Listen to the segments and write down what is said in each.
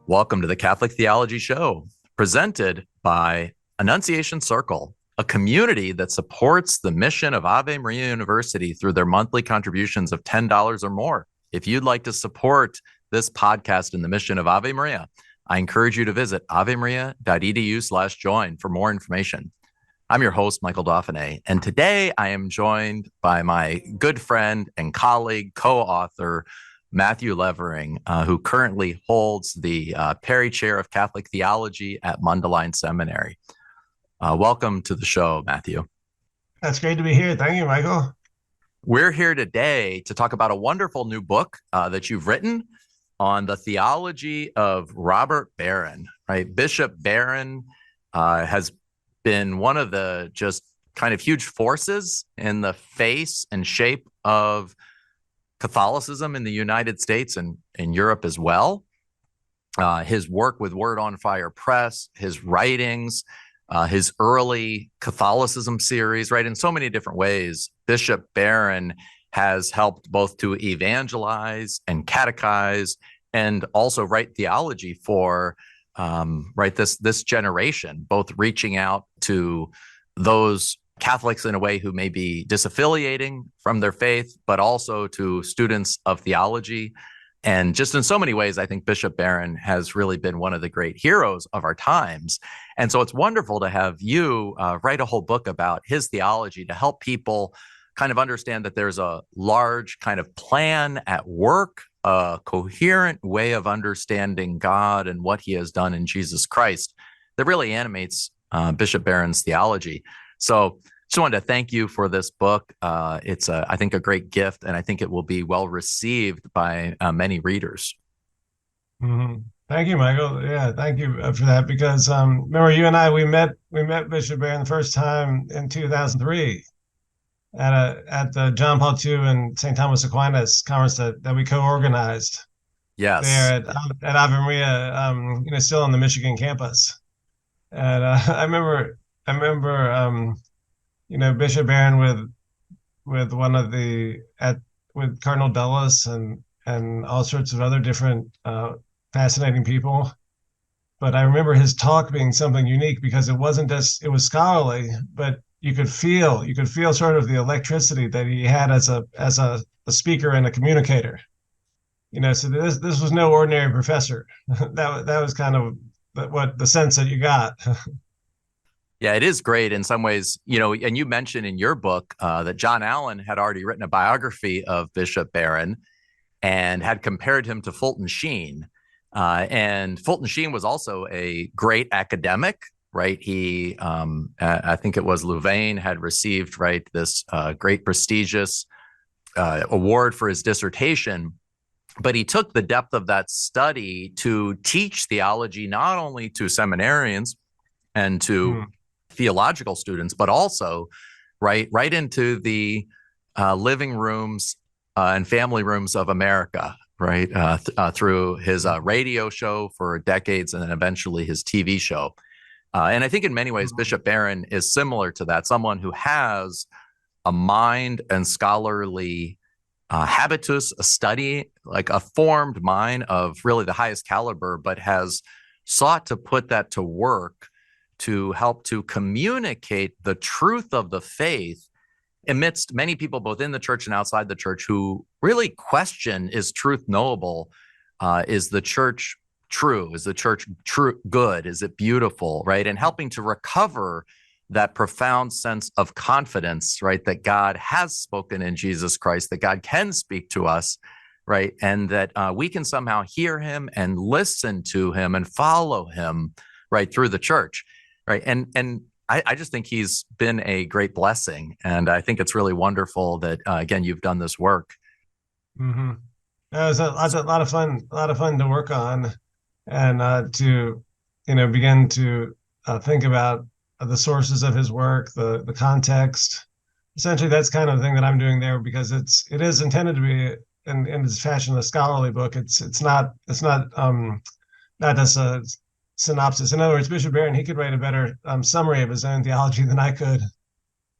Welcome to the Catholic Theology Show, presented by Annunciation Circle, a community that supports the mission of Ave Maria University through their monthly contributions of $10 or more. If you'd like to support this podcast and the mission of Ave Maria, I encourage you to visit avemaria.edu/join for more information. I'm your host, Michael Dauphiné, and today I am joined by my good friend and colleague, co-author, Matthew Levering, who currently holds the Perry Chair of Catholic Theology at Mundelein Seminary. Welcome to the show, Matthew. That's great to be here. Thank you, Michael. We're here today to talk about a wonderful new book that you've written on the theology of Robert Barron, right? Bishop Barron has been one of the just kind of huge forces in the face and shape of Catholicism in the United States and in Europe as well. His work with Word on Fire Press, his writings, his early Catholicism series, right? In so many different ways, Bishop Barron has helped both to evangelize and catechize and also write theology for this generation, both reaching out to those Catholics in a way who may be disaffiliating from their faith, but also to students of theology. And just in so many ways, I think Bishop Barron has really been one of the great heroes of our times. And so it's wonderful to have you write a whole book about his theology to help people kind of understand that there's a large kind of plan at work, a coherent way of understanding God and what he has done in Jesus Christ that really animates Bishop Barron's theology. So just wanted to thank you for this book. It's, I think, a great gift, and I think it will be well received by many readers. Mm-hmm. Thank you, Michael. Yeah, thank you for that. Because remember, you and I, we met Bishop Barron the first time in 2003 at the John Paul II and St. Thomas Aquinas conference that we co-organized. Yes. There at Ave Maria, still on the Michigan campus. And I remember. Bishop Barron with one of with Cardinal Dulles and all sorts of other different fascinating people. But I remember his talk being something unique because it wasn't just, it was scholarly, but you could feel sort of the electricity that he had as a speaker and a communicator. So this was no ordinary professor. that was kind of what the sense that you got. Yeah, it is great in some ways, and you mentioned in your book that John Allen had already written a biography of Bishop Barron and had compared him to Fulton Sheen. And Fulton Sheen was also a great academic, right? He, I think it was Louvain, had received, right, this great prestigious award for his dissertation. But he took the depth of that study to teach theology not only to seminarians and to theological students, but also right into the living rooms and family rooms of America, right? Through his radio show for decades and then eventually his TV show. And I think in many ways, Bishop Barron is similar to that, someone who has a mind and scholarly habitus, a study, like a formed mind of really the highest caliber, but has sought to put that to work to help to communicate the truth of the faith amidst many people, both in the church and outside the church, who really question, is truth knowable? Is the church true? Is the church true, good? Is it beautiful, right? And helping to recover that profound sense of confidence, right? That God has spoken in Jesus Christ, that God can speak to us, right? And that we can somehow hear him and listen to him and follow him, right, through the church. Right. And I just think he's been a great blessing. And I think it's really wonderful that, again, you've done this work. Mm-hmm. It was a lot of fun to work on and to, begin to think about the sources of his work, the context. Essentially, that's kind of the thing that I'm doing there because it is intended to be in its fashion a scholarly book. It's not just a synopsis. In other words, Bishop Barron, he could write a better summary of his own theology than I could.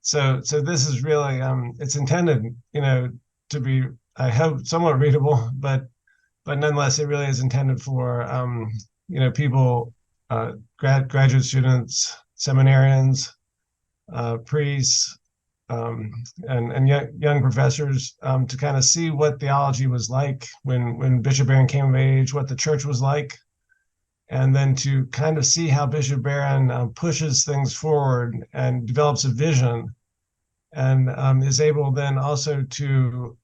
So this is really it's intended, to be, I hope, somewhat readable, but nonetheless, it really is intended for people, graduate students, seminarians, priests, and young professors, to kind of see what theology was like when Bishop Barron came of age, what the church was like, and then to kind of see how Bishop Barron pushes things forward and develops a vision, and is able then also to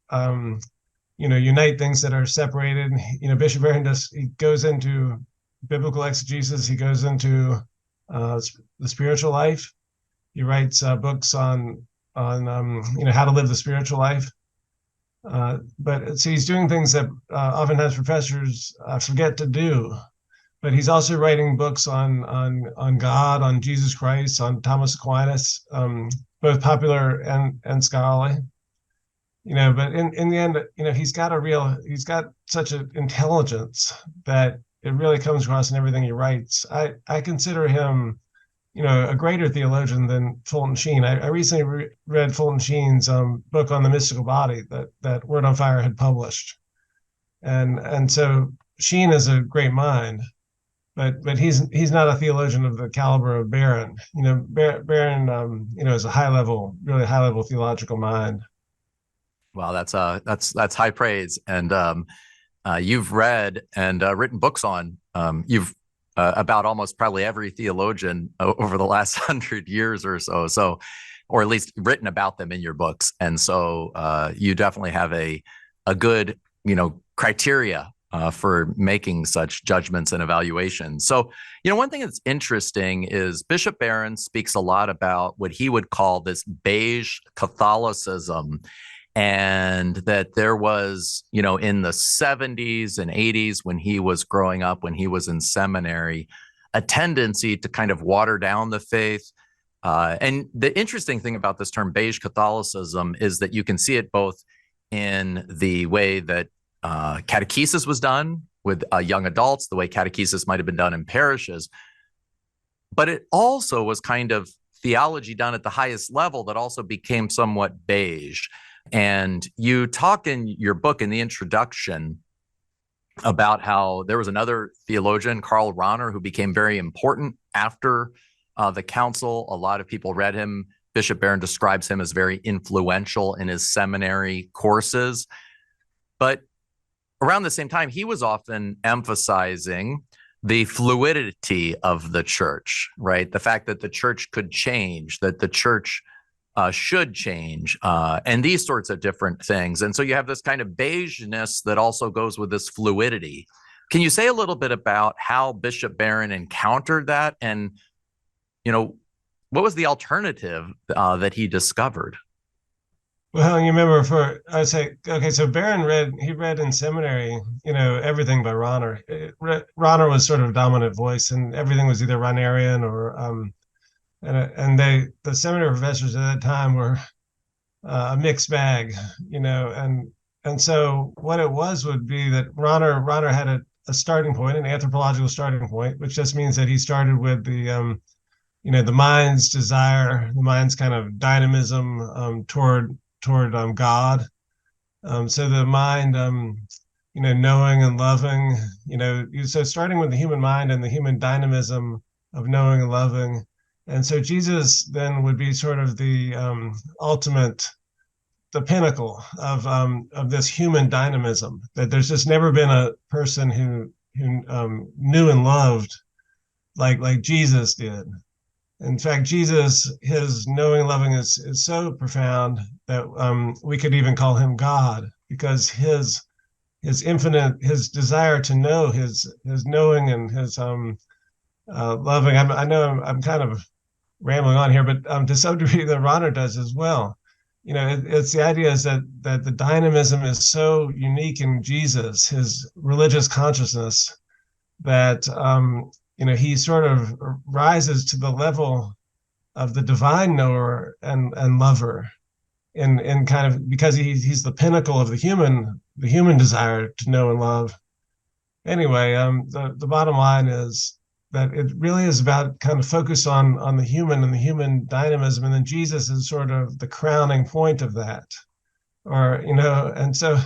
unite things that are separated. Bishop Barron he goes into biblical exegesis, he goes into the spiritual life. He writes books on how to live the spiritual life. But so he's doing things that oftentimes professors forget to do. But he's also writing books on God, on Jesus Christ, on Thomas Aquinas, both popular and scholarly. But in the end, he's got such an intelligence that it really comes across in everything he writes. I consider him, a greater theologian than Fulton Sheen. I recently read Fulton Sheen's book on the mystical body that Word on Fire had published, and so Sheen is a great mind, but he's not a theologian of the caliber of Barron. Barron, is a really high level theological mind. Wow, that's high praise. And you've read and written books on you've about almost probably every theologian over the last 100 years or so, or at least written about them in your books. And so you definitely have a good criteria for making such judgments and evaluations. So, one thing that's interesting is Bishop Barron speaks a lot about what he would call this beige Catholicism. And that there was, in the 70s and 80s, when he was growing up, when he was in seminary, a tendency to kind of water down the faith. And the interesting thing about this term beige Catholicism is that you can see it both in the way that catechesis was done with young adults, the way catechesis might have been done in parishes. But it also was kind of theology done at the highest level that also became somewhat beige. And you talk in your book in the introduction about how there was another theologian, Karl Barth, who became very important after the council. A lot of people read him. Bishop Barron describes him as very influential in his seminary courses. But around the same time, he was often emphasizing the fluidity of the church, right? The fact that the church could change, that the church should change, and these sorts of different things. And so you have this kind of beigeness that also goes with this fluidity. Can you say a little bit about how Bishop Barron encountered that, and what was the alternative that he discovered? Well, you remember I would say, okay, so Barron read in seminary, everything by Rahner. Rahner was sort of a dominant voice, and everything was either Rahnerian or and the seminary professors at that time were a mixed bag, and so what it would be that Rahner had a starting point, an anthropological starting point, which just means that he started with the mind's desire, the mind's kind of dynamism toward God. So the mind, knowing and loving, so starting with the human mind and the human dynamism of knowing and loving. And so Jesus then would be sort of the ultimate, the pinnacle of this human dynamism. That there's just never been a person who knew and loved like Jesus did. In fact, Jesus, his knowing and loving is so profound that we could even call him God, because his his desire to know, his knowing and his loving. I know I'm kind of rambling on here, but to some degree, the Rahner does as well. It's the idea is that the dynamism is so unique in Jesus, his religious consciousness, that he sort of rises to the level of the divine knower and lover, in kind of, because he's the pinnacle of the human desire to know and love. Anyway, the bottom line is that it really is about kind of focus on the human and the human dynamism, and then Jesus is sort of the crowning point of that, and so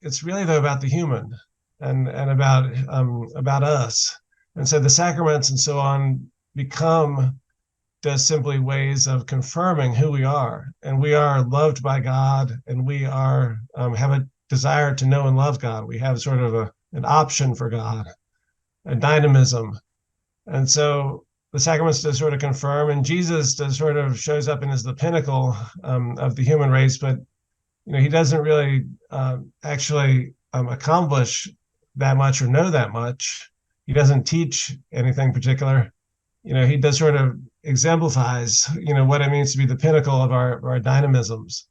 it's really though about the human and about us. And so the sacraments and so on become just simply ways of confirming who we are. And we are loved by God, and we are have a desire to know and love God. We have sort of an option for God, a dynamism. And so the sacraments does sort of confirm, and Jesus does sort of shows up and is the pinnacle of the human race, but he doesn't really actually accomplish that much or know that much. He doesn't teach anything particular. He does sort of exemplifies, what it means to be the pinnacle of our dynamisms.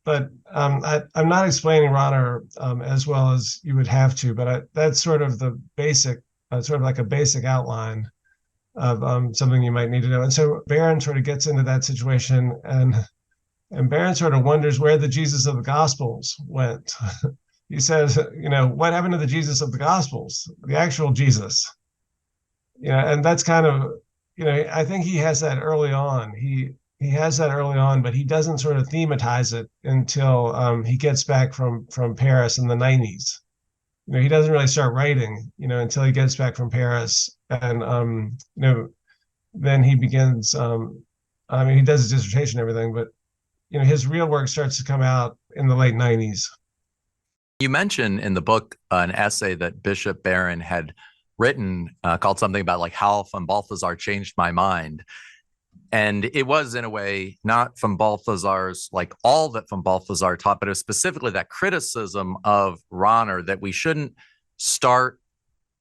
But I'm not explaining Rahner as well as you would have to, but that's sort of the basic, sort of like a basic outline of something you might need to know. And so Barron sort of gets into that situation, and Barron sort of wonders where the Jesus of the Gospels went. He says, what happened to the Jesus of the Gospels, the actual Jesus? And that's kind of, I think he has that early on. He has that early on, but he doesn't sort of thematize it until he gets back from Paris in the 90s. He doesn't really start writing, until he gets back from Paris, and then he begins. He does his dissertation and everything, but his real work starts to come out in the late 90s. You mentioned in the book an essay that Bishop Barron had written called something about like how von Balthasar changed my mind. And it was, in a way, not von Balthasar's, like all that von Balthasar taught, but it was specifically that criticism of Rahner that we shouldn't start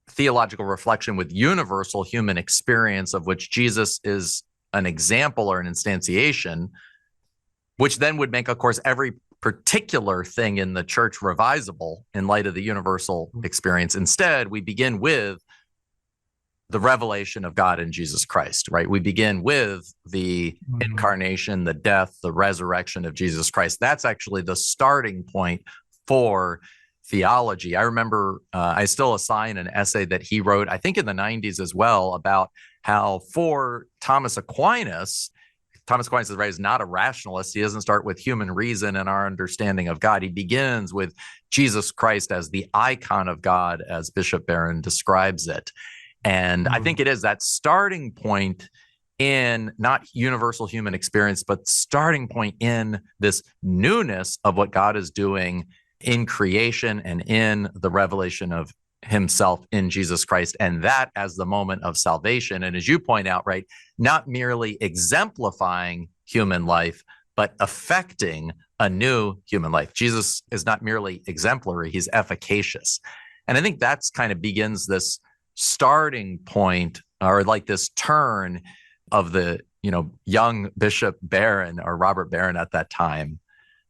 theological reflection with universal human experience, of which Jesus is an example or an instantiation, which then would make, of course, every particular thing in the church revisable in light of the universal experience. Instead, we begin with the revelation of God in Jesus Christ, right? We begin with the incarnation, the death, the resurrection of Jesus Christ. That's actually the starting point for theology. I remember I still assign an essay that he wrote, I think in the 90s as well, about how for Thomas Aquinas is right, is not a rationalist. He doesn't start with human reason and our understanding of God. He begins with Jesus Christ as the icon of God, as Bishop Barron describes it. And I think it is that starting point in not universal human experience, but starting point in this newness of what God is doing in creation and in the revelation of himself in Jesus Christ, and that as the moment of salvation. And as you point out, right, not merely exemplifying human life, but affecting a new human life. Jesus is not merely exemplary, he's efficacious. And I think that's kind of begins this starting point, or like this turn of the young Bishop Barron, or Robert Barron at that time,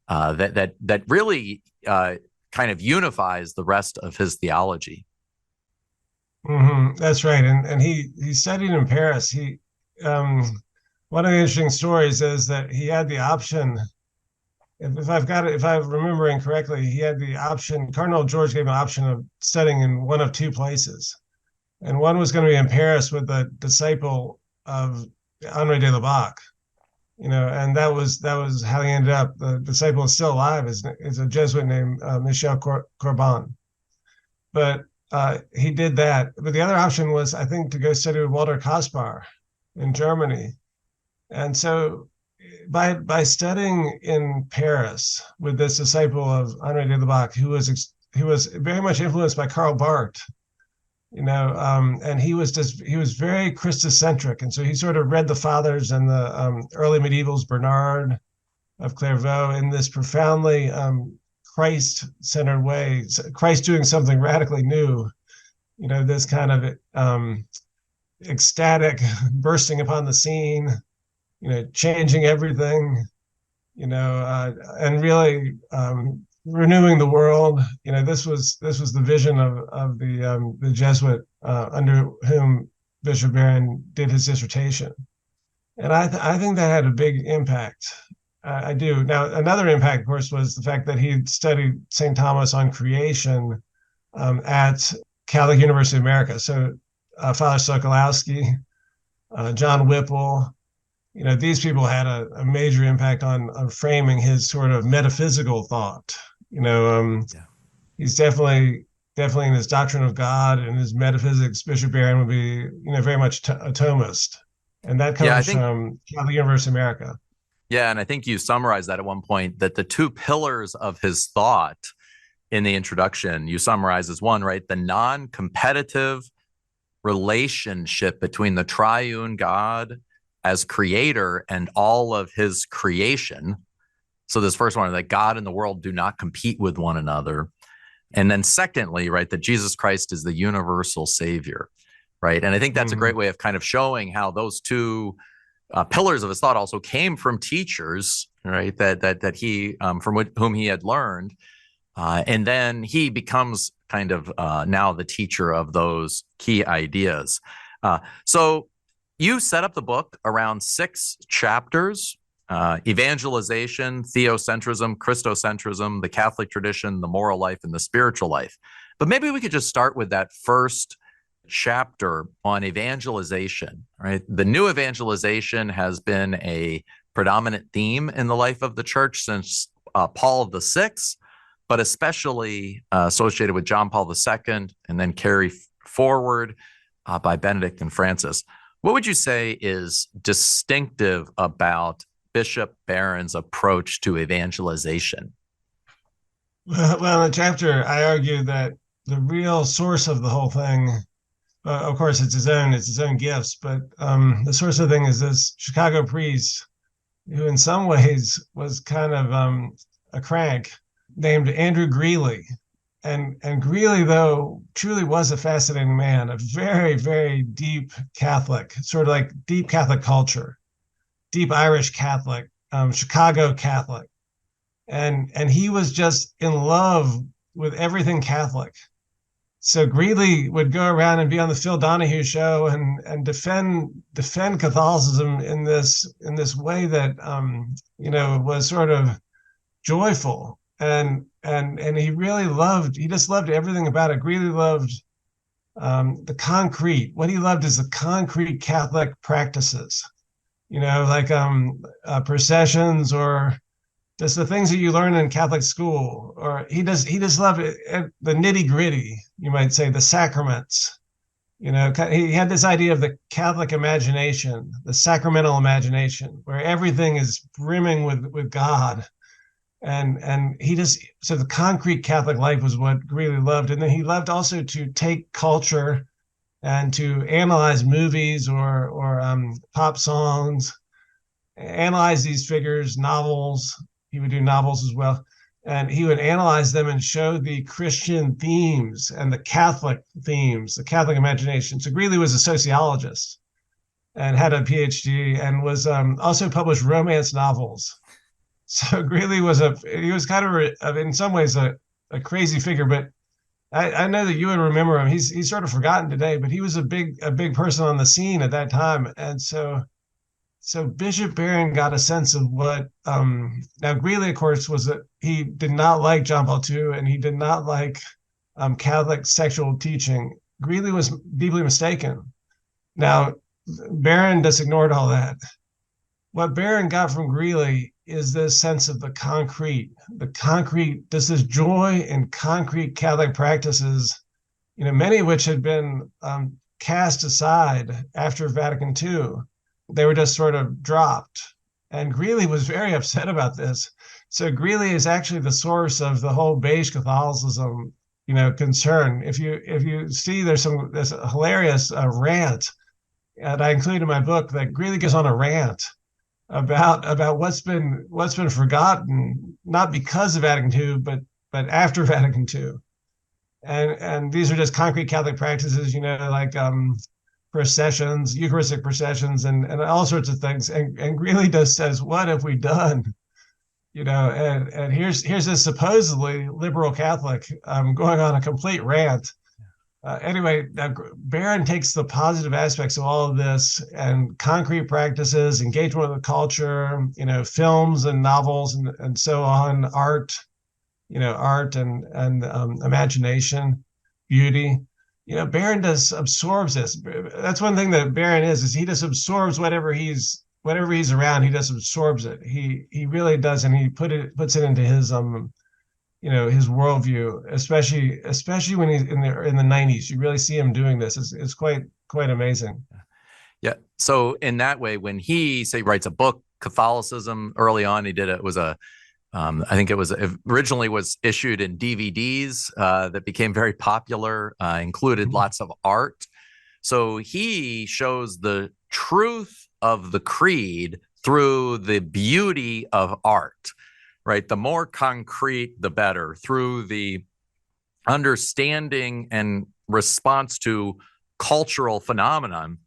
that really kind of unifies the rest of his theology. That's right, and he studied in Paris. One of the interesting stories is that he had the option. If I'm remembering correctly, he had the option. Cardinal George gave him an option of studying in one of two places, and one was going to be in Paris with a disciple of Henri de Labac. And that was how he ended up. The disciple is still alive, is a Jesuit named Michel Corbin. But he did that. But the other option was, I think, to go study with Walter Kaspar in Germany. And so by studying in Paris with this disciple of Henri de Labac, who was very much influenced by Karl Barth, and he was very Christocentric, and so he sort of read the fathers and the early medievals, Bernard of Clairvaux, in this profoundly Christ-centered way, Christ doing something radically new, this kind of ecstatic bursting upon the scene, changing everything, and really renewing the world. This was the vision of the Jesuit under whom Bishop Barron did his dissertation, and I think that had a big impact. I do. Now, another impact, of course, was the fact that he studied St. Thomas on creation at Catholic University of America. So Father Sokolowski, John Whipple, these people had a major impact on framing his sort of metaphysical thought. He's definitely definitely in his doctrine of God and his metaphysics, Bishop Barron would be, very much a Thomist, and that Yeah, I comes think from Catholic University of America. yeah, and I think you summarized that at one point that the two pillars of his thought in the introduction you summarize as one, right? The non-competitive relationship between the triune God as creator and all of his creation. So this first one, that God and the world do not compete with one another. And then secondly, right, that Jesus Christ is the universal savior, right? And I think that's a great Mm-hmm. way of kind of showing how those two pillars of his thought also came from teachers, right? That he from whom he had learned, and then he becomes kind of now the teacher of those key ideas. So you set up the book around 6 chapters: evangelization, theocentrism, Christocentrism, the Catholic tradition, the moral life, and the spiritual life. But maybe we could just start with that first chapter on evangelization, right? The new evangelization has been a predominant theme in the life of the church since Paul VI, but especially associated with John Paul II, and then carried forward by Benedict and Francis. What would you say is distinctive about Bishop Barron's approach to evangelization? Well, in the chapter, I argue that the real source of the whole thing, of course, it's his own gifts, but the source of the thing is this Chicago priest who, in some ways, was kind of a crank, named Andrew Greeley. And Greeley, though, truly was a fascinating man, a very, very deep Catholic, sort of like deep Catholic culture, deep Irish Catholic, Chicago Catholic. And he was just in love with everything Catholic. So Greeley would go around and be on the Phil Donahue show and defend Catholicism in this way that was sort of joyful, and he just loved everything about it. Greeley loved the concrete. What he loved is the concrete Catholic practices, like processions, or just the things that you learn in Catholic school. Or he just loved the nitty gritty, you might say, the sacraments. He had this idea of the Catholic imagination, the sacramental imagination, where everything is brimming with God. And so the concrete Catholic life was what Greeley loved. And then he loved also to take culture and to analyze movies or pop songs, analyze these figures, novels. He would do novels as well. And he would analyze them and show the Christian themes and the Catholic themes, the Catholic imagination. So Greeley was a sociologist and had a PhD, and was also published romance novels. So Greeley was kind of in some ways a crazy figure, but I know that you would remember him. He's sort of forgotten today, but he was a big person on the scene at that time. And so Bishop Barron got a sense of what now Greeley, of course, he did not like John Paul II, and he did not like Catholic sexual teaching. Greeley was deeply mistaken. Now Barron just ignored all that. What Barron got from Greeley is this sense of the concrete, this joy in concrete Catholic practices, many of which had been cast aside after Vatican II. They were just sort of dropped. And Greeley was very upset about this. So Greeley is actually the source of the whole Beige Catholicism, concern. If you see, there's a hilarious rant, and I include in my book that Greeley goes on a rant about what's been forgotten, not because of Vatican II, but after Vatican II. And these are just concrete Catholic practices, like processions, Eucharistic processions, and all sorts of things. And Greeley just says, "What have we done?" And here's this supposedly liberal Catholic going on a complete rant. Anyway, Barron takes the positive aspects of all of this and concrete practices, engagement with the culture, films and novels and so on, art, art and imagination, beauty. Barron just absorbs this. That's one thing that Barron is he just absorbs whatever he's around. He just absorbs it. He really does, and he puts it into his his worldview, especially when he's in the 90s. You really see him doing this. It's quite amazing. Yeah. So in that way, when he say writes a book, Catholicism, early on, he did it was a I think it was originally was issued in DVDs that became very popular, included lots of art. So he shows the truth of the creed through the beauty of art, right? The more concrete, the better, through the understanding and response to cultural phenomenon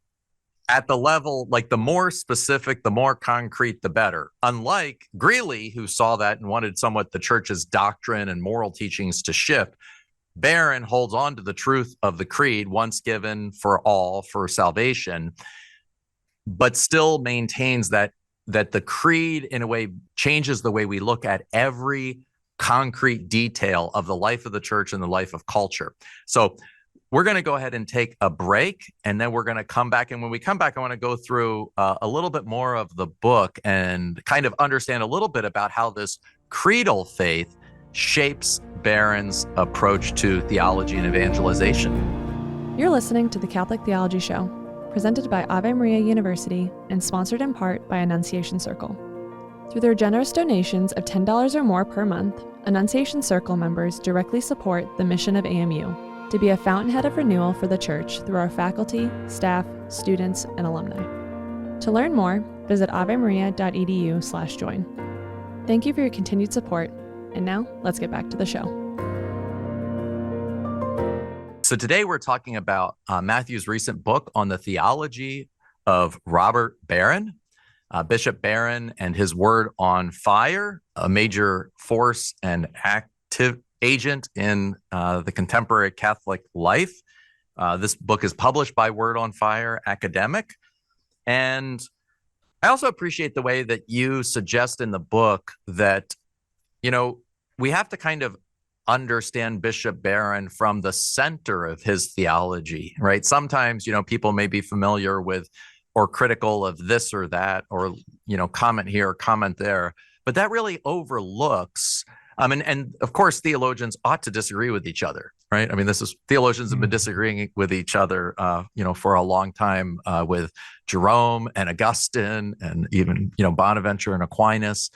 at the level, like the more specific, the more concrete, the better. Unlike Greeley, who saw that and wanted somewhat the church's doctrine and moral teachings to shift, Barron holds on to the truth of the creed once given for all for salvation, but still maintains that the creed in a way changes the way we look at every concrete detail of the life of the church and the life of culture. So we're going to go ahead and take a break, and then we're going to come back. And when we come back, I want to go through a little bit more of the book and kind of understand a little bit about how this creedal faith shapes Barron's approach to theology and evangelization. You're listening to the Catholic Theology Show, presented by Ave Maria University and sponsored in part by Annunciation Circle. Through their generous donations of $10 or more per month, Annunciation Circle members directly support the mission of AMU to be a fountainhead of renewal for the church through our faculty, staff, students, and alumni. To learn more, visit avemaria.edu/join. Thank you for your continued support. And now, let's get back to the show. So today we're talking about Matthew's recent book on the theology of Robert Barron, Bishop Barron and his word on fire, a major force and active agent in the contemporary Catholic life. This book is published by Word on Fire Academic. And I also appreciate the way that you suggest in the book that, we have to kind of understand Bishop Barron from the center of his theology, right? Sometimes, people may be familiar with or critical of this or that, or, comment here, comment there, but that really overlooks and of course, theologians ought to disagree with each other, right? Theologians have been disagreeing with each other, for a long time with Jerome and Augustine and even, Bonaventure and Aquinas,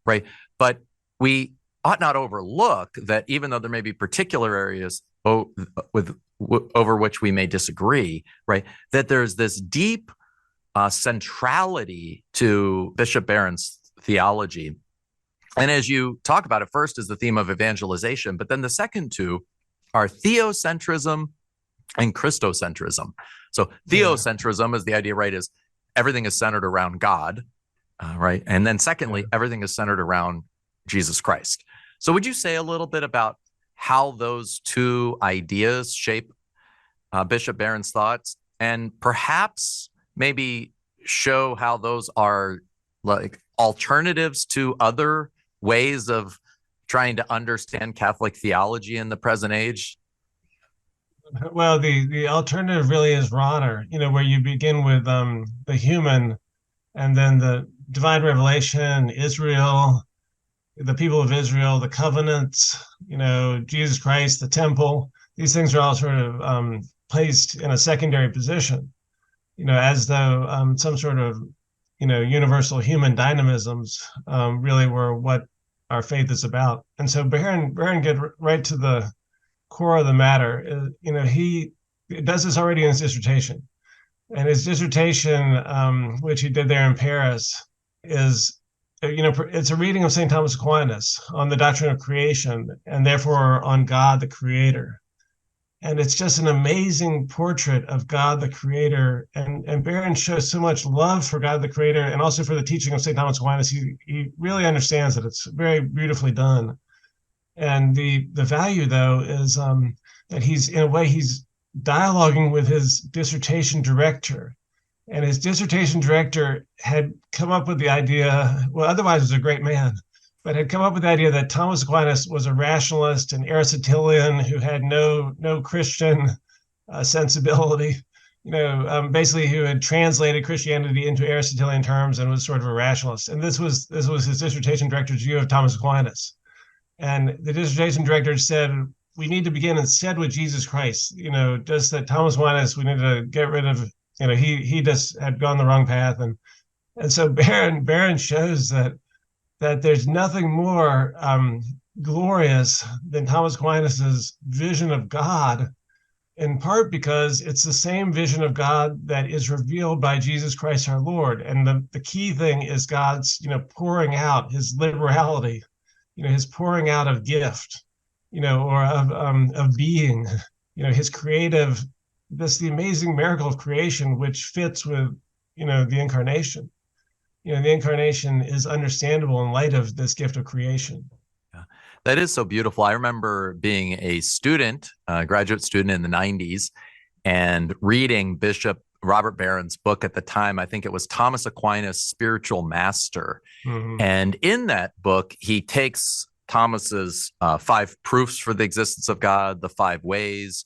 right? But we ought not overlook that even though there may be particular areas over which we may disagree, right? That there's this deep centrality to Bishop Barron's theology. And as you talk about it, first is the theme of evangelization, but then the second two are theocentrism and Christocentrism. So theocentrism is the idea, right, is everything is centered around God, right? And then secondly, everything is centered around Jesus Christ. So would you say a little bit about how those two ideas shape Bishop Barron's thoughts, and perhaps maybe show how those are like alternatives to other ways of trying to understand Catholic theology in the present age? Well, the alternative really is Rahner, where you begin with the human, and then the divine revelation, Israel, the people of Israel, the covenants, Jesus Christ, the temple. These things are all sort of placed in a secondary position, as though some sort of universal human dynamisms really were what our faith is about. And so Barron get right to the core of the matter. He does this already in his dissertation. And his dissertation, which he did there in Paris, is, it's a reading of St. Thomas Aquinas on the doctrine of creation, and therefore on God the Creator. And it's just an amazing portrait of God the Creator. And Barron shows so much love for God the Creator and also for the teaching of St. Thomas Aquinas. He really understands that it's very beautifully done. And the value, though, is that he's dialoguing with his dissertation director. And his dissertation director had come up with the idea, well, otherwise was a great man, but had come up with the idea that Thomas Aquinas was a rationalist and Aristotelian who had no Christian sensibility, basically who had translated Christianity into Aristotelian terms and was sort of a rationalist. And this was his dissertation director's view of Thomas Aquinas. And the dissertation director said, we need to begin instead with Jesus Christ. Just that Thomas Aquinas, we need to get rid of, he just had gone the wrong path. And so Barron shows that there's nothing more glorious than Thomas Aquinas's vision of God, in part because it's the same vision of God that is revealed by Jesus Christ our Lord. And the key thing is God's, pouring out his liberality, his pouring out of gift, or of being, his creative, the amazing miracle of creation, which fits with, the Incarnation. The Incarnation is understandable in light of this gift of creation. Yeah, that is so beautiful. I remember being a student, a graduate student in the 90s, and reading Bishop Robert Barron's book at the time. I think it was Thomas Aquinas' Spiritual Master. Mm-hmm. And in that book, he takes Thomas's 5 proofs for the existence of God, the 5 ways,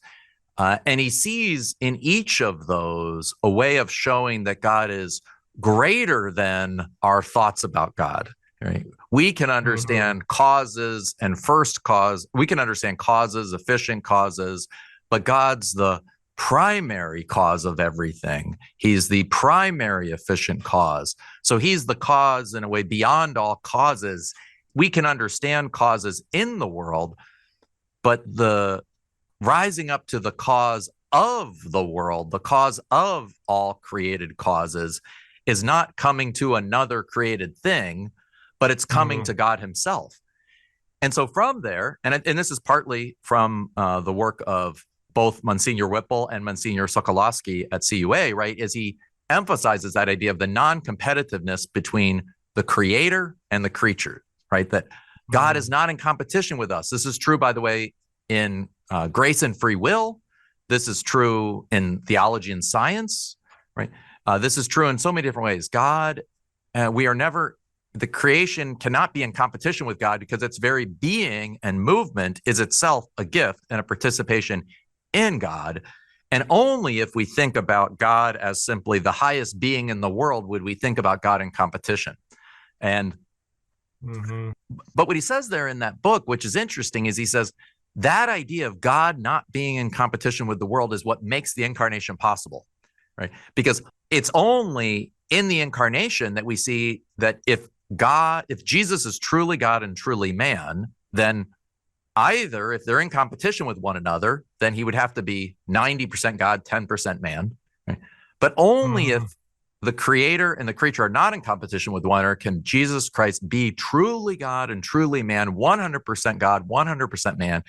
and he sees in each of those a way of showing that God is greater than our thoughts about God. Right? We can understand causes and first cause. We can understand causes, efficient causes, but God's the primary cause of everything. He's the primary efficient cause. So he's the cause in a way beyond all causes. We can understand causes in the world, but the rising up to the cause of the world, the cause of all created causes, is not coming to another created thing, but it's coming to God himself. And so from there, and this is partly from the work of both Monsignor Whipple and Monsignor Sokolowski at CUA, right, is he emphasizes that idea of the non-competitiveness between the creator and the creature, right? That God is not in competition with us. This is true, by the way, in grace and free will. This is true in theology and science, right? This is true in so many different ways. God, the creation cannot be in competition with God because its very being and movement is itself a gift and a participation in God. And only if we think about God as simply the highest being in the world would we think about God in competition. And but what he says there in that book, which is interesting, is he says that idea of God not being in competition with the world is what makes the Incarnation possible, right? Because it's only in the Incarnation that we see that if Jesus is truly God and truly man, then either if they're in competition with one another, then he would have to be 90% God, 10% man. Right? But only if the creator and the creature are not in competition with one another can Jesus Christ be truly God and truly man, 100% God, 100% man,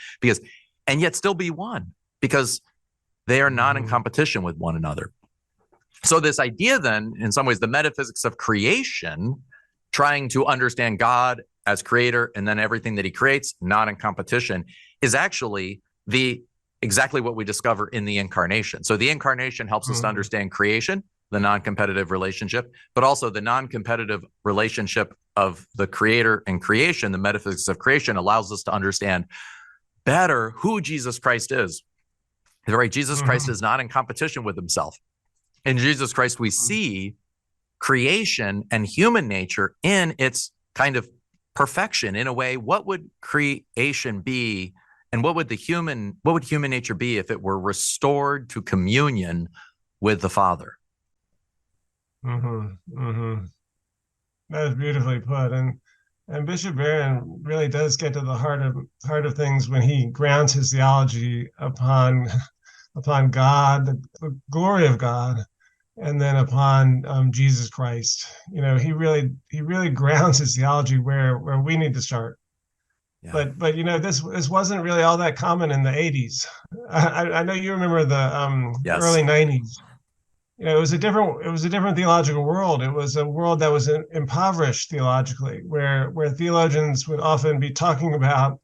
and yet still be one, because they are not in competition with one another. So this idea then, in some ways, the metaphysics of creation, trying to understand God as creator and then everything that he creates, not in competition, is actually exactly what we discover in the Incarnation. So the Incarnation helps us to understand creation, the non-competitive relationship, but also the non-competitive relationship of the creator and creation. The metaphysics of creation allows us to understand better who Jesus Christ is. Right? Jesus Christ is not in competition with himself. In Jesus Christ, we see creation and human nature in its kind of perfection. In a way, what would creation be, and what would human nature be if it were restored to communion with the Father? That is beautifully put, and Bishop Barron really does get to the heart of things when he grounds his theology upon God, the glory of God, and then upon Jesus Christ. He really grounds his theology where we need to start. Yeah. But this wasn't really all that common in the 80s. I know you remember the early 90s. It was a different theological world. It was a world that was impoverished theologically, where theologians would often be talking about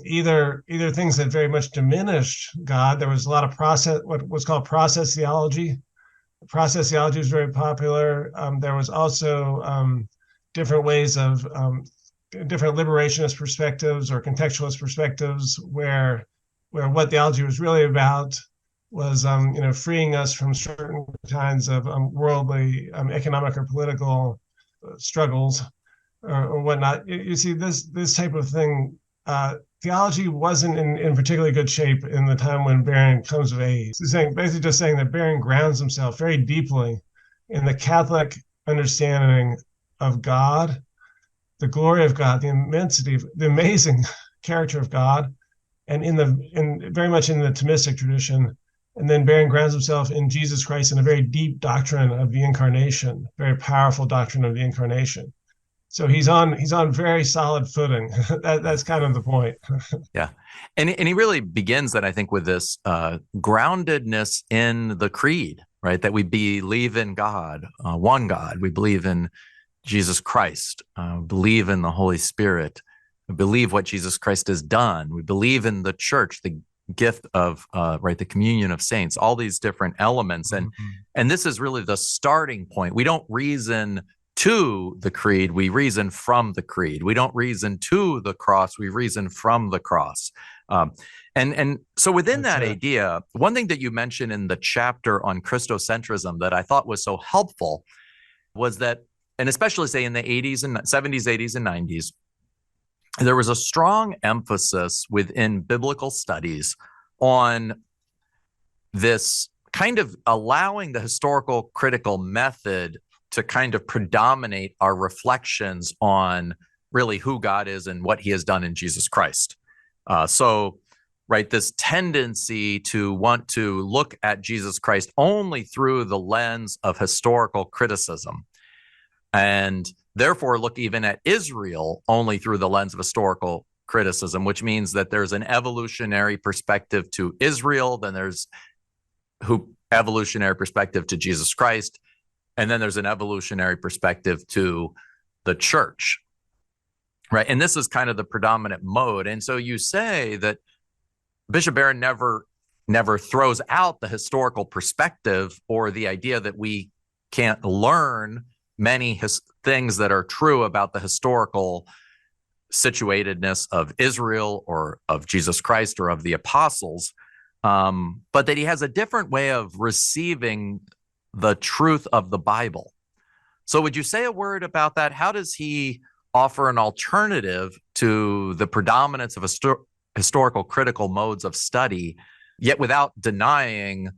either things that very much diminished God. There was a lot of what was called process theology. Process theology was very popular. There was also different ways of different liberationist perspectives or contextualist perspectives, where what theology was really about was freeing us from certain kinds of worldly, economic or political struggles or whatnot. You see, this type of thing theology wasn't in particularly good shape in the time when Barron comes of age. He's basically just saying that Barron grounds himself very deeply in the Catholic understanding of God, the glory of God, the immensity, the amazing character of God, and very much in the Thomistic tradition. And then Barron grounds himself in Jesus Christ in a very deep doctrine of the Incarnation, very powerful doctrine of the Incarnation. So he's on very solid footing. That's kind of the point. Yeah. And he really begins that, I think, with this groundedness in the creed, right? That we believe in God, one God. We believe in Jesus Christ, believe in the Holy Spirit, we believe what Jesus Christ has done. We believe in the church, the gift of the communion of saints, all these different elements. And this is really the starting point. We don't reason to the creed, we reason from the creed. We don't reason to the cross, we reason from the cross. And so within that idea, one thing that you mentioned in the chapter on Christocentrism that I thought was so helpful was that, and especially say in the 80s and 70s, 80s, and 90s, there was a strong emphasis within biblical studies on this kind of allowing the historical critical method to kind of predominate our reflections on really who God is and what he has done in Jesus Christ. This tendency to want to look at Jesus Christ only through the lens of historical criticism, and therefore look even at Israel only through the lens of historical criticism, which means that there's an evolutionary perspective to Israel, then there's evolutionary perspective to Jesus Christ, and then there's an evolutionary perspective to the church, right? And this is kind of the predominant mode. And so you say that Bishop Barron never throws out the historical perspective or the idea that we can't learn many things that are true about the historical situatedness of Israel or of Jesus Christ or of the apostles, but that he has a different way of receiving the truth of the Bible. So would you say a word about that? How does he offer an alternative to the predominance of historical critical modes of study, yet without denying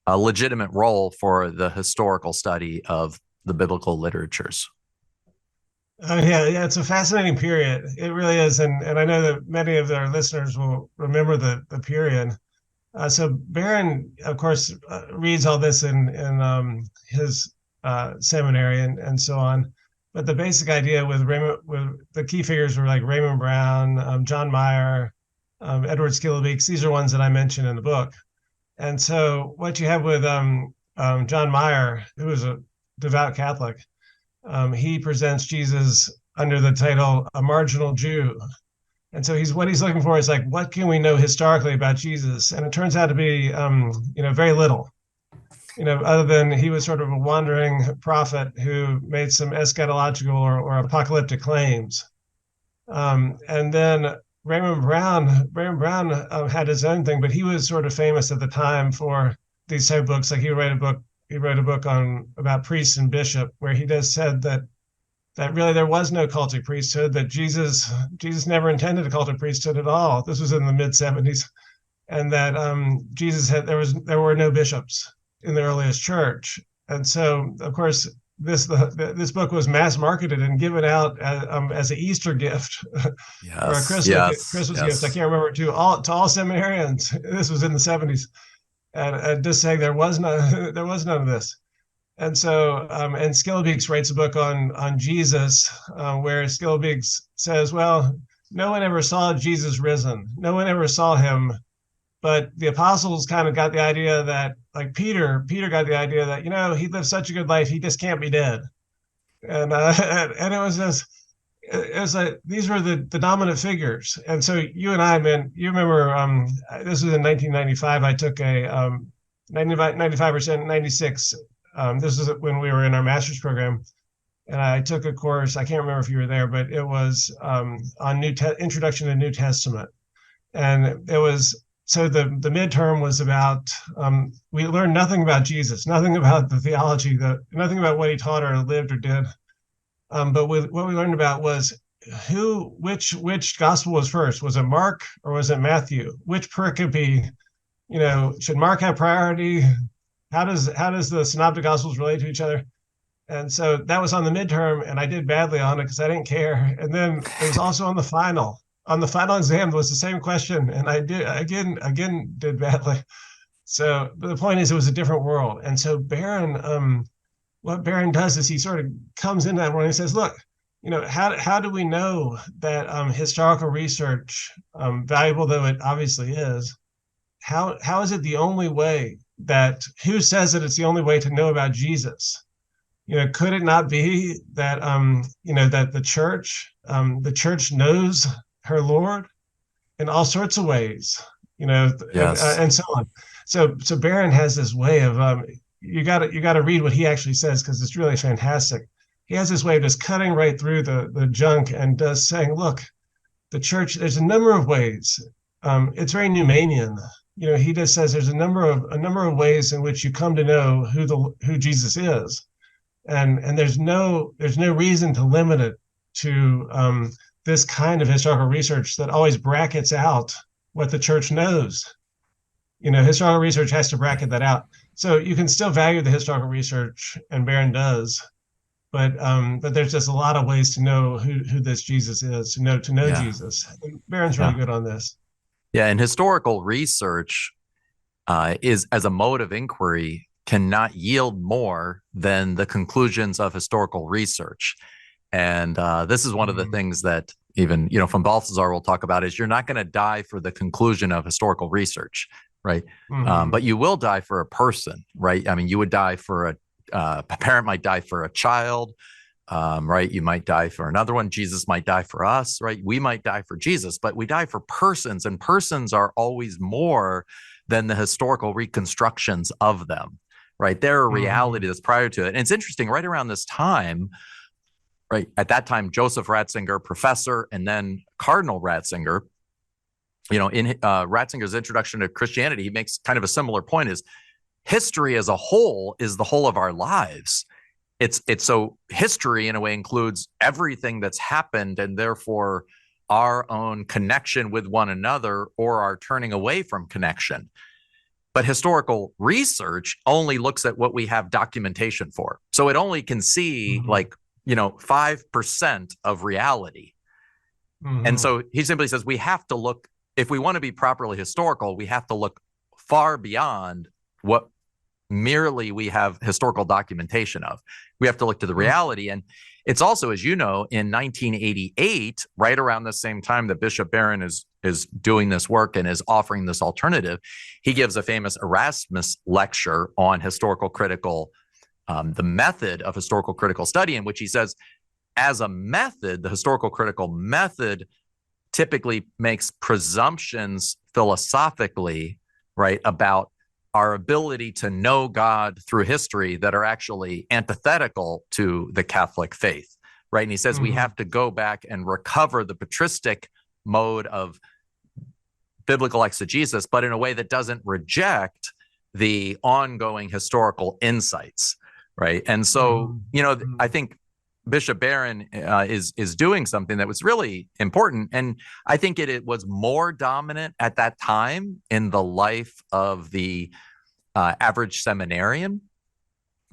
a legitimate role for the historical study of the biblical literatures? Yeah, it's a fascinating period. It really is, and I know that many of our listeners will remember the period. So Barron, of course, reads all this in his seminary and so on. But the basic idea with the key figures were like Raymond Brown, John Meyer, Edward Skillebeeks. These are ones that I mentioned in the book. And so what you have with John Meyer, who was a devout Catholic, he presents Jesus under the title "A Marginal Jew." And so what he's looking for is like, what can we know historically about Jesus? And it turns out to be, very little, other than he was sort of a wandering prophet who made some eschatological or apocalyptic claims. And then Raymond Brown had his own thing, but he was sort of famous at the time for these type of books. Like he wrote a book about priests and bishop, where he just said that really there was no cultic priesthood, that Jesus never intended a cultic priesthood at all. This was in the mid-70s, and that there were no bishops in the earliest church. And so, of course, this book was mass marketed and given out as an Easter gift or a Christmas gift. I can't remember, to all seminarians. This was in the 70s, and just saying there was none of this. And so, and Skillebeeks writes a book on Jesus, where Skillebeeks says, well, no one ever saw Jesus risen. No one ever saw him. But the apostles kind of got the idea that, like Peter got the idea that, he lived such a good life, he just can't be dead. And it was just, these were the dominant figures. And so you and I, man, you remember, this was in 1995, I took a 95%, 96. This is when we were in our master's program, and I took a course. I can't remember if you were there, but it was on Introduction to New Testament, and it was the midterm was about we learned nothing about Jesus, nothing about the theology, nothing about what he taught or lived or did, but what we learned about was which gospel was first? Was it Mark or was it Matthew? Which pericope, should Mark have priority? How does the synoptic gospels relate to each other? And so that was on the midterm, and I did badly on it because I didn't care. And then it was also on the final. On the final exam, it was the same question, and I did again did badly. So, but the point is, it was a different world. And so Barron, what Barron does is he sort of comes into that world and he says, look, how do we know that historical research, valuable though it obviously is, how is it the only way who says that it's the only way to know about Jesus? Could it not be that that the church knows her Lord in all sorts of ways, Yes. and so on. So Barron has this way of you got to read what he actually says because it's really fantastic. He has this way of just cutting right through the junk and just saying, look, the church. There's a number of ways. It's very Newmanian. He just says there's a number of ways in which you come to know who Jesus is. And there's no reason to limit it to this kind of historical research that always brackets out what the church knows. Historical research has to bracket that out. So you can still value the historical research, and Barron does, but there's just a lot of ways to know who this Jesus is, to know Yeah. Jesus. And Barron's really good on this. Yeah, and historical research is as a mode of inquiry cannot yield more than the conclusions of historical research. And this is one of the things that even, from Balthasar we'll talk about is you're not going to die for the conclusion of historical research, right? But you will die for a person, right? I mean, you would die for a parent might die for a child, right? You might die for another one. Jesus might die for us, right? We might die for Jesus, but we die for persons, and persons are always more than the historical reconstructions of them. Right. They're a reality that's prior to it. And it's interesting, right around this time, right, at that time, Joseph Ratzinger, professor, and then Cardinal Ratzinger, in Ratzinger's Introduction to Christianity, he makes kind of a similar point is history as a whole is the whole of our lives. It's so history in a way includes everything that's happened, and therefore our own connection with one another or our turning away from connection. But historical research only looks at what we have documentation for. So it only can see 5% of reality. And so he simply says we have to look, if we want to be properly historical, we have to look far beyond what merely we have historical documentation of. We have to look to the reality. And it's also, as you know, in 1988, right around the same time that Bishop Barron is doing this work and is offering this alternative, he gives a famous Erasmus lecture on the method of historical critical study, in which he says, as a method, the historical critical method typically makes presumptions philosophically, right, about our ability to know God through history that are actually antithetical to the Catholic faith, right? And he says we have to go back and recover the patristic mode of biblical exegesis, but in a way that doesn't reject the ongoing historical insights, right? And so, I think Bishop Barron is doing something that was really important. And I think it was more dominant at that time in the life of the average seminarian,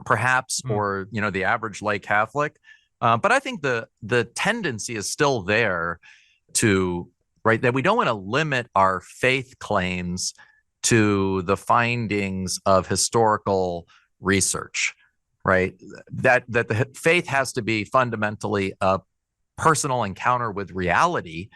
perhaps, or, the average lay Catholic. But I think the tendency is still there to, right, that we don't want to limit our faith claims to the findings of historical research, right? That the faith has to be fundamentally a personal encounter with reality,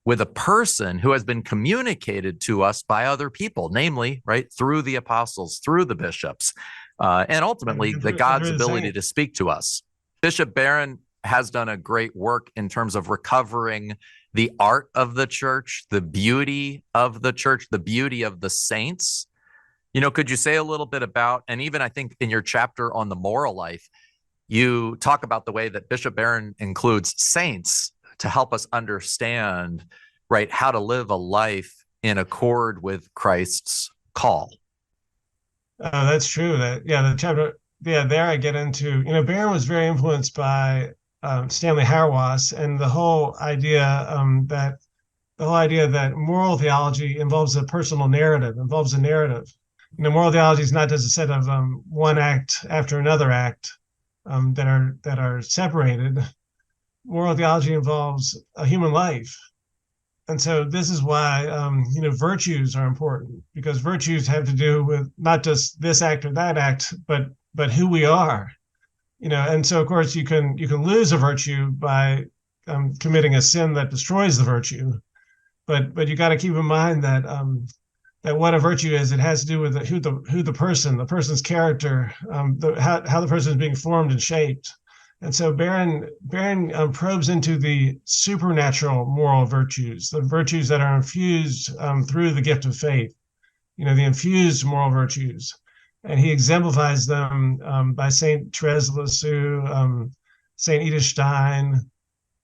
with a person who has been communicated to us by other people, namely, right, through the apostles, through the bishops, and ultimately the God's ability to speak to us. Bishop Barron has done a great work in terms of recovering the art of the church, the beauty of the church, the beauty of the saints. Could you say a little bit about, and even I think in your chapter on the moral life, you talk about the way that Bishop Barron includes saints to help us understand, right, how to live a life in accord with Christ's call. That's true. The chapter, there I get into, Barron was very influenced by Stanley Hauerwas, and the whole idea that moral theology involves a personal narrative, involves a narrative. Moral theology is not just a set of one act after another act that are separated. Moral theology involves a human life. And so this is why virtues are important, because virtues have to do with not just this act or that act, but who we are. And so of course you can lose a virtue by committing a sin that destroys the virtue, but you got to keep in mind that that what a virtue is, it has to do with who the person's character, how the person is being formed and shaped. And so Barron probes into the supernatural moral virtues, the virtues that are infused through the gift of faith, the infused moral virtues. And he exemplifies them by Saint Therese of Lisieux, Saint Edith Stein,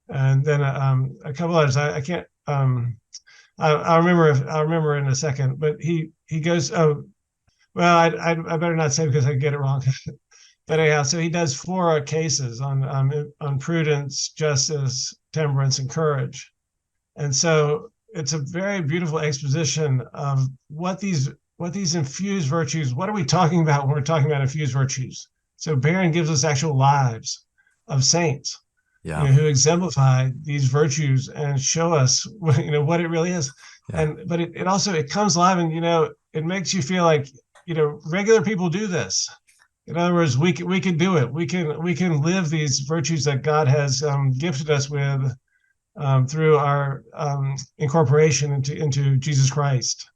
and then a couple others. I can't. I'll remember in a second. But he goes. Oh, well, I better not say because I get it wrong. But anyhow, so he does 4 cases on prudence, justice, temperance, and courage. And so it's a very beautiful exposition of what these infused virtues, what are we talking about when we're talking about infused virtues? So Barron gives us actual lives of saints, who exemplify these virtues and show us, what it really is. Yeah. But it also comes alive, and it makes you feel like regular people do this. In other words, we can do it. We can live these virtues that God has gifted us with through our incorporation into Jesus Christ.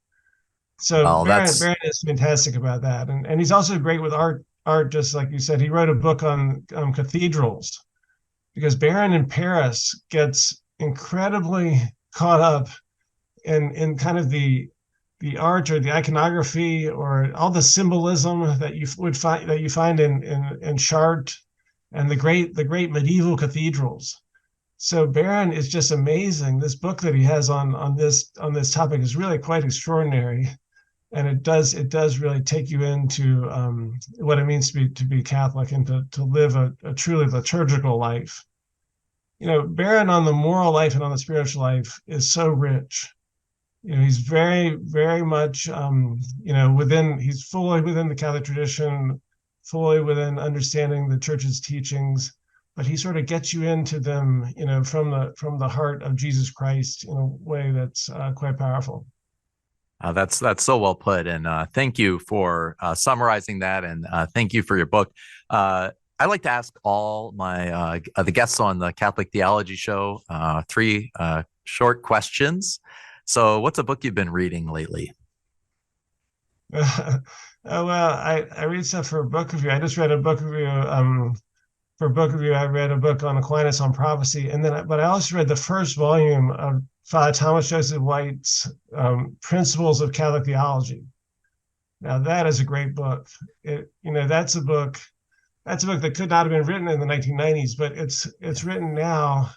So Barron is fantastic about that, and he's also great with art. Just like you said, he wrote a book on cathedrals, because Barron in Paris gets incredibly caught up in kind of the art or the iconography or all the symbolism that you find in Chartres and the great medieval cathedrals. So Barron is just amazing. This book that he has on this topic is really quite extraordinary, and it does really take you into what it means to be Catholic and to live a truly liturgical life. Barron on the moral life and on the spiritual life is so rich. He's very, very much, he's fully within the Catholic tradition, fully within understanding the Church's teachings, but he sort of gets you into them, from the heart of Jesus Christ in a way that's quite powerful. That's so well put, and thank you for summarizing that, and thank you for your book. I like to ask all my the guests on the Catholic Theology Show 3 short questions. So what's a book you've been reading lately? Well, I read stuff for a book review. I just read a book review. For a book review, I read a book on Aquinas on prophecy, but I also read the first volume of Father Thomas Joseph White's Principles of Catholic Theology. Now that is a great book. That's a book that could not have been written in the 1990s, but it's written now.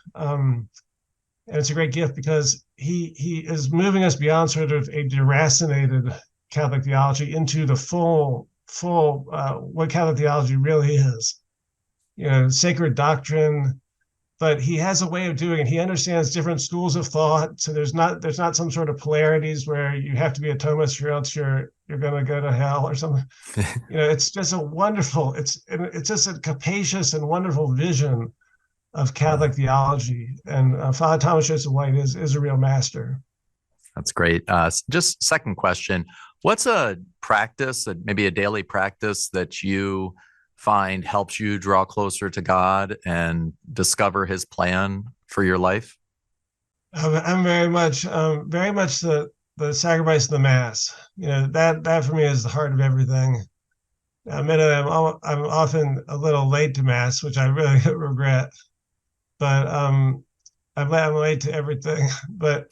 And it's a great gift because he is moving us beyond sort of a deracinated Catholic theology into the full what Catholic theology really is. Sacred doctrine, but he has a way of doing it. He understands different schools of thought. So there's not some sort of polarities where you have to be a Thomist or else you're going to go to hell or something. It's just it's just a capacious and wonderful vision of Catholic theology, and Father Thomas Joseph White is a real master. That's great. Just second question: what's a practice, maybe a daily practice that you find helps you draw closer to God and discover His plan for your life? I'm very much the sacrifice of the Mass. That for me is the heart of everything. I'm often a little late to Mass, which I really regret. But I'm late to everything. But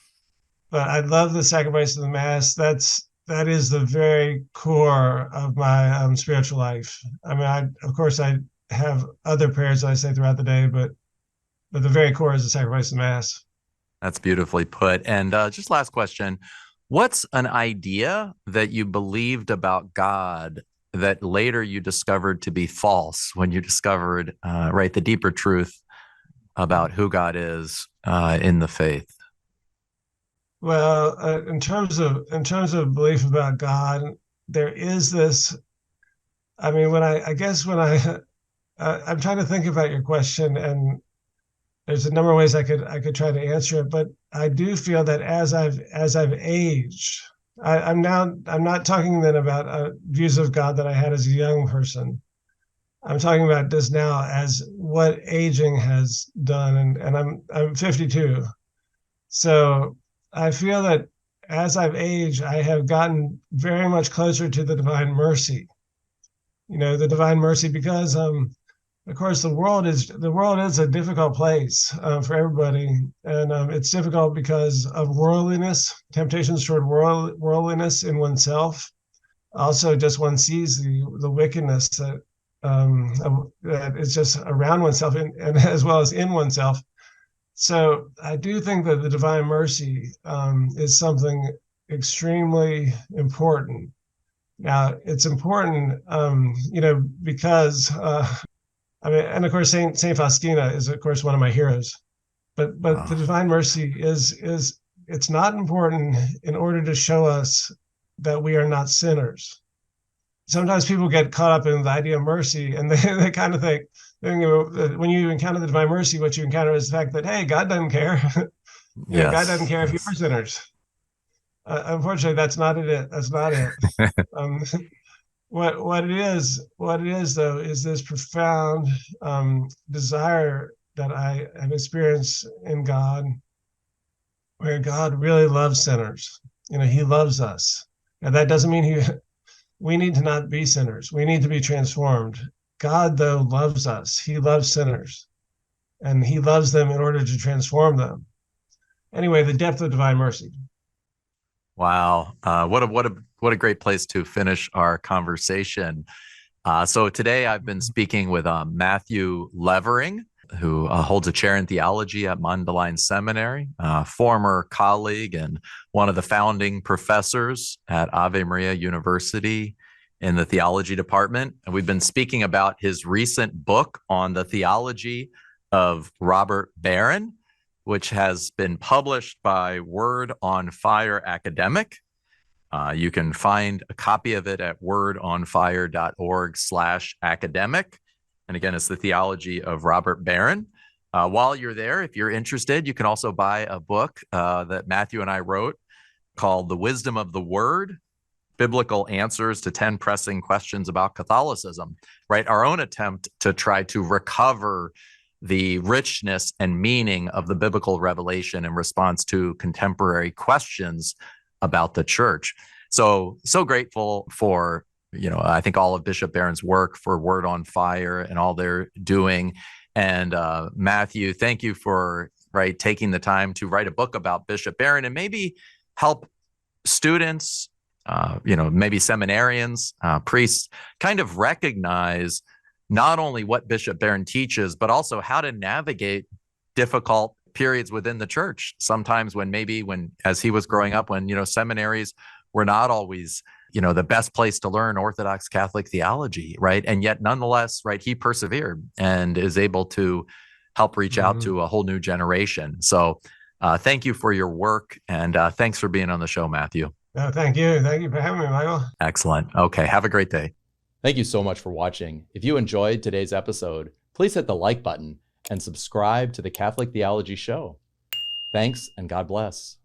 I love the sacrifice of the Mass. That is the very core of my spiritual life. I mean, of course, I have other prayers that I say throughout the day, but the very core is the sacrifice of the Mass. That's beautifully put. And just last question: what's an idea that you believed about God that later you discovered to be false when you discovered the deeper truth about who God is in the faith? Well, in terms of belief about God, there is this. I mean, I guess when I'm trying to think about your question, and there's a number of ways I could try to answer it, but I do feel that as I've aged, I'm not talking then about views of God that I had as a young person. I'm talking about this now as what aging has done, and I'm 52, so I feel that as I've aged, I have gotten very much closer to the divine mercy. The divine mercy, because of course the world is a difficult place for everybody, and it's difficult because of worldliness, temptations toward worldliness in oneself. Also, just one sees the wickedness that is just around oneself, and as well as in oneself. So I do think that the divine mercy is something extremely important. Now, it's important, because I mean, and of course, Saint Faustina is, of course, one of my heroes. But the divine mercy is it's not important in order to show us that we are not sinners. Sometimes people get caught up in the idea of mercy, and they kind of think, when you encounter the divine mercy, what you encounter is the fact that, hey, God doesn't care. God doesn't care if you are sinners. Unfortunately, that's not it. That's not it. What it is though is this profound desire that I have experienced in God, where God really loves sinners. He loves us, and that doesn't mean we need to not be sinners. We need to be transformed. God, though, loves us. He loves sinners, and he loves them in order to transform them. Anyway, the depth of divine mercy. Wow. What a great place to finish our conversation. So today I've been speaking with Matthew Levering, who holds a chair in theology at Mundelein Seminary, former colleague and one of the founding professors at Ave Maria University in the theology department. And we've been speaking about his recent book on the theology of Robert Barron, which has been published by Word on Fire Academic. You can find a copy of it at wordonfire.org/academic. And again, it's the theology of Robert Barron. While you're there, if you're interested, you can also buy a book that Matthew and I wrote called The Wisdom of the Word, Biblical Answers to 10 Pressing Questions About Catholicism, right? Our own attempt to try to recover the richness and meaning of the biblical revelation in response to contemporary questions about the church. So grateful for, I think all of Bishop Barron's work, for Word on Fire and all they're doing. And Matthew, thank you for taking the time to write a book about Bishop Barron and maybe help students, maybe seminarians, priests, kind of recognize not only what Bishop Barron teaches, but also how to navigate difficult periods within the church. Sometimes when as he was growing up, when, seminaries were not always, the best place to learn Orthodox Catholic theology, right? And yet nonetheless, he persevered and is able to help reach out to a whole new generation. So thank you for your work, and thanks for being on the show, Matthew. No, thank you. Thank you for having me, Michael. Excellent. Okay. Have a great day. Thank you so much for watching. If you enjoyed today's episode, please hit the like button and subscribe to the Catholic Theology Show. Thanks, and God bless.